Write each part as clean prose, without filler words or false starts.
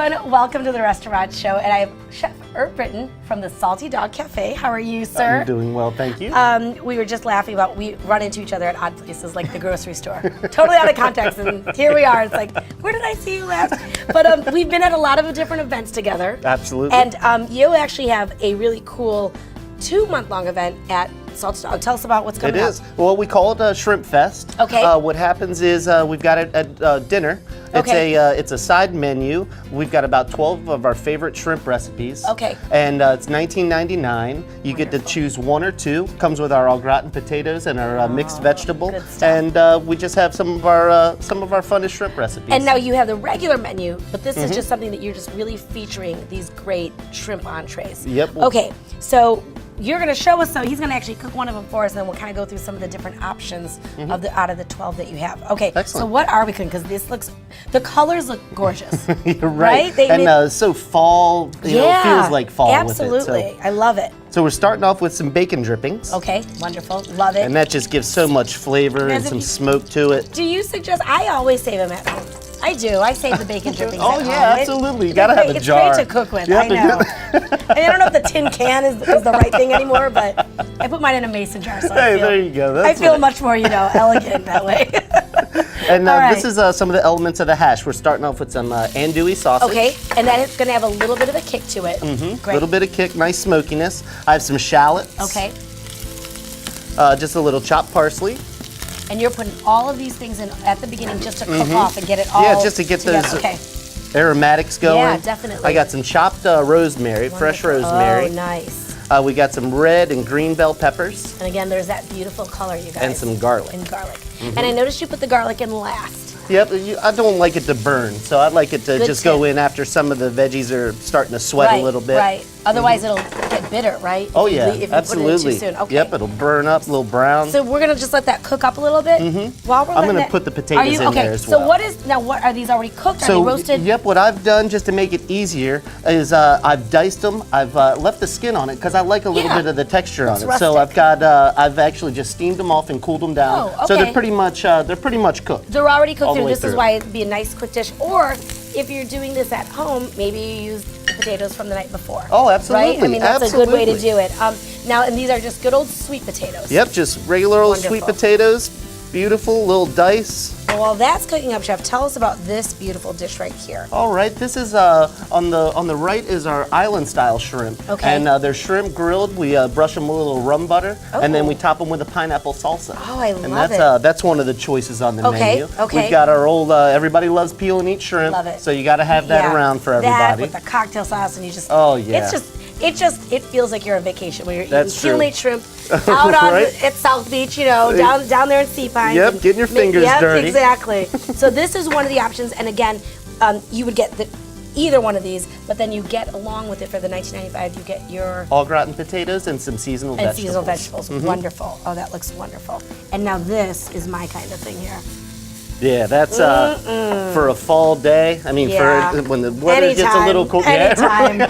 everyone, welcome to the Restaurant Show, and I have Chef Ert Britton from the Salty Dog Cafe. How are you, sir? I'm doing well, thank you. We were just laughing about we run into each other at odd places like the grocery store. Totally out of context, and here we are. It's like, where did I see you last? But we've been at a lot of different events together. Absolutely. And you actually have a really cool 2-month-long event at Salty Dog. Tell us about what's coming up. It is. Well, we call it a Shrimp Fest. Okay. What happens is we've got it at dinner. It's Okay. it's a side menu. We've got about 12 of our favorite shrimp recipes. Okay. And it's $19.99. You get to choose one or two. Comes with our au gratin potatoes and our mixed vegetable. good stuff. And we just have some of our funnest shrimp recipes. And now you have the regular menu, but this is just something that you're just really featuring these great shrimp entrees. Yep. Okay, so you're going to show us, so he's going to actually cook one of them for us, and then we'll kind of go through some of the different options of out of the 12 that you have. Okay, Excellent. So what are we cooking? Because this looks, the colors look gorgeous. You're right. They and so fall, it feels like fall absolutely. with it. So. I love it. So we're starting off with some bacon drippings. Okay, wonderful. Love it. And that just gives so much flavor and some smoke to it. Do you suggest, I always save them at home. I do. I save the bacon drippings Oh at yeah, home. absolutely. You gotta have a jar. It's great to cook with. I know. I mean, I don't know if the tin can is the right thing anymore, but I put mine in a mason jar, so Hey, there you go. That's I feel much more, elegant that way. And All right. this is some of the elements of the hash. We're starting off with some andouille sausage. Okay, and then it's going to have a little bit of a kick to it. A Great. little bit of kick, nice smokiness. I have some shallots. Okay, Just a little chopped parsley. and you're putting all of these things in at the beginning just to cook off and get it all Yeah, just to get together. those Okay. aromatics going. Yeah, definitely. I got some chopped rosemary, fresh Wonderful. rosemary. Oh, nice. We got some red and green bell peppers. And again, there's that beautiful color, you guys. And some garlic. And garlic. And I noticed you put the garlic in last. Yep, I don't like it to burn, so I'd like it to Good just go tip. in after some of the veggies are starting to sweat a little bit. Right. Otherwise, it'll get bitter, right? Oh If you yeah, leave- if you absolutely. Put it in too soon. Okay. Yep, it'll burn up, a little brown. So we're gonna just let that cook up a little bit. While we're I'm letting gonna it- put the potatoes Are you, in okay. there as So well. what are these already cooked? Are So they roasted? yep, what I've done just to make it easier is I've diced them. I've left the skin on it because I like a little Yeah. bit of the texture on It's it. So rustic. I've actually just steamed them off and cooled them down. Oh, So okay. they're pretty much cooked. They're already cooked all the through. way This is through. why it'd be a nice quick dish. Or if you're doing this at home, maybe you use the potatoes from the night before. Oh, absolutely. Right? I mean, that's a good way to Absolutely. do it. Now, and these are just good old sweet potatoes. Yep, just regular old sweet Wonderful. potatoes, beautiful little dice. Well, while that's cooking up, Chef, tell us about this beautiful dish right here. All right, this is on the right is our island style shrimp. Okay. And they're shrimp grilled. We brush them with a little rum butter, and then we top them with a pineapple salsa. Oh, I and love that's it. That's one of the choices on the Okay, menu. okay. We've got our old everybody loves peel and eat shrimp. Love it. So you got to have that Yeah, around for That everybody. with the cocktail sauce, and you just. Oh, yeah. It feels like you're on vacation when you're That's eating peel true. and eat shrimp out on Right? at South Beach, down there in Sea Pines. Yep, and getting your fingers yep, dirty. Exactly. So this is one of the options, and again, you would get either one of these, but then you get along with it for the $19.95. You get your Au gratin potatoes and some seasonal vegetables. seasonal vegetables. Wonderful. Oh, that looks wonderful. And now this is my kind of thing here. Yeah, that's for a fall day. I mean, Yeah. for when the weather gets a little cold. Anytime.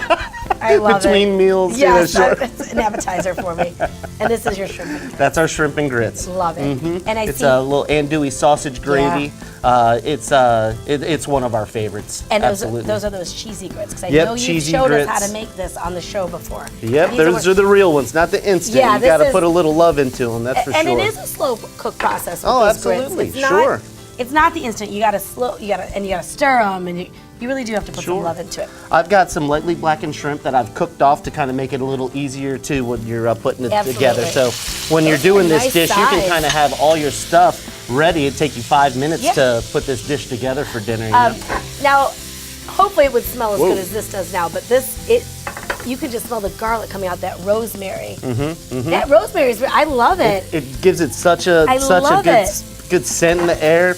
I love Between it. meals. Yes, sure. it's an appetizer for me. And this is your shrimp and grits. That's our shrimp and grits. Love it. And I It's see. a little andouille sausage gravy. It's one of our favorites. And Absolutely. those are those cheesy grits, because I Yep, know you've cheesy showed us grits. how to make this on the show before. Yep, These those are the real ones, not the instant. Yeah, you this got to is- put a little love into them. That's for and sure. it is a slow cook process with Oh, these grits. absolutely, It's not, sure. It's not the instant. You got to stir them, and you really do have to put some Sure. love into it. I've got some lightly blackened shrimp that I've cooked off to kind of make it a little easier too when you're putting it together. Absolutely. So when you're Those are doing this nice dish, you can size. kind of have all your stuff ready. It'd take you 5 minutes Yep. to put this dish together for dinner. You know? Now, hopefully it would smell as Whoa. good as this does now, but you can just smell the garlic coming out, that rosemary. That rosemary is, I love it. It gives it such a love good, it. good scent in the air.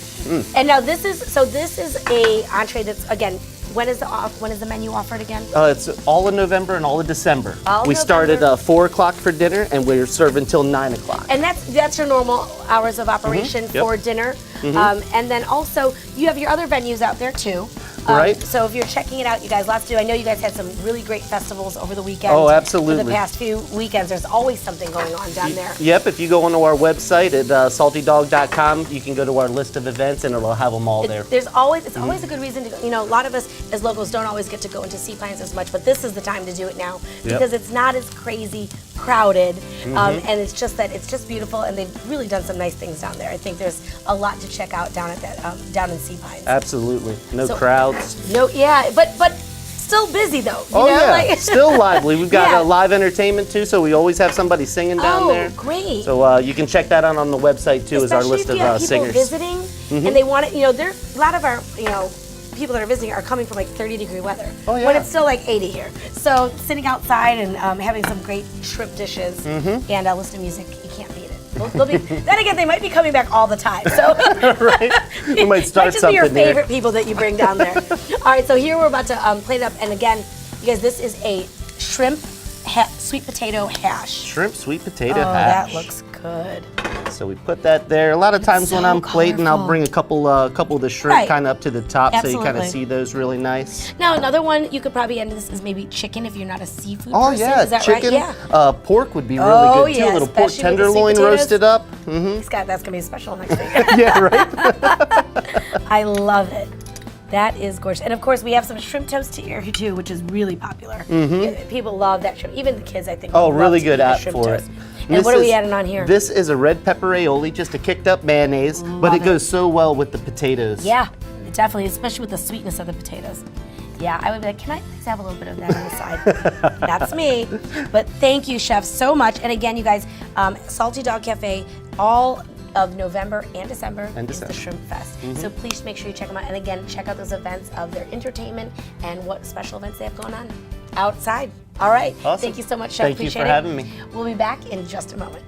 And now this is a entree that's, again, when is the menu offered again? It's all in November and all in December. All we start November. at 4 o'clock for dinner, and we're serving until 9 o'clock. And that's your normal hours of operation Yep. for dinner. And then also, you have your other venues out there too. Right. So if you're checking it out, you guys, lots to do. I know you guys had some really great festivals over the weekend. Oh, absolutely. For the past few weekends, there's always something going on down there. Yep, if you go onto our website at saltydog.com, you can go to our list of events and it'll have them all there. It's always a good reason to go. You know, a lot of us as locals don't always get to go into Sea Pines as much, but this is the time to do it now because it's not as crazy crowded, and it's just beautiful, and they've really done some nice things down there. I think there's a lot to check out down at that down in Sea Pines. Absolutely, no crowds. No, yeah, but still busy though. You know? Yeah, Like, still lively. We've got live entertainment too, so we always have somebody singing down there. Oh, great! So you can check that out on the website too, as our list Especially if you have of people singers. visiting, and they want it. You know, there's a lot of our people that are visiting are coming from like 30-degree weather when it's still like 80 here. So sitting outside and having some great shrimp dishes and listen to music, you can't beat it. Then again, they might be coming back all the time. So Right, we might start might just something be your here. favorite people that you bring down there. All right, so here we're about to plate it up, and again, you guys, this is a shrimp sweet potato hash. Shrimp sweet potato Oh, hash. that looks good. So we put that there. A lot of times when so I'm plating, I'll colorful. bring a couple of the shrimp Right. kind of up to the top, so you kind of Absolutely. see those really nice. Now, another one you could probably end this is maybe chicken if you're not a seafood Oh person. yeah, Is that chicken. right? Yeah. Pork would be really Oh, good too. yeah, A little pork especially with the sweet tenderloin potatoes. roasted up. Scott, that's gonna be special next week. Yeah, right. I love it. That is gorgeous. And of course, we have some shrimp toast here too, which is really popular. Yeah, people love that shrimp. Even the kids, I think. Oh, love really to good eat the app shrimp for it. toast. And what are we adding on here? This is a red pepper aioli, just a kicked up mayonnaise, but it goes so well with the potatoes. Yeah, definitely, especially with the sweetness of the potatoes. Yeah, I would be like, can I please have a little bit of that on the side? That's me. But thank you, chef, so much. And again, you guys, Salty Dog Cafe, all of November and December is the Shrimp Fest. So please make sure you check them out. And again, check out those events of their entertainment and what special events they have going on outside. All right. Awesome. Thank you so much, Chef. Thank you Appreciate for it. having me. We'll be back in just a moment.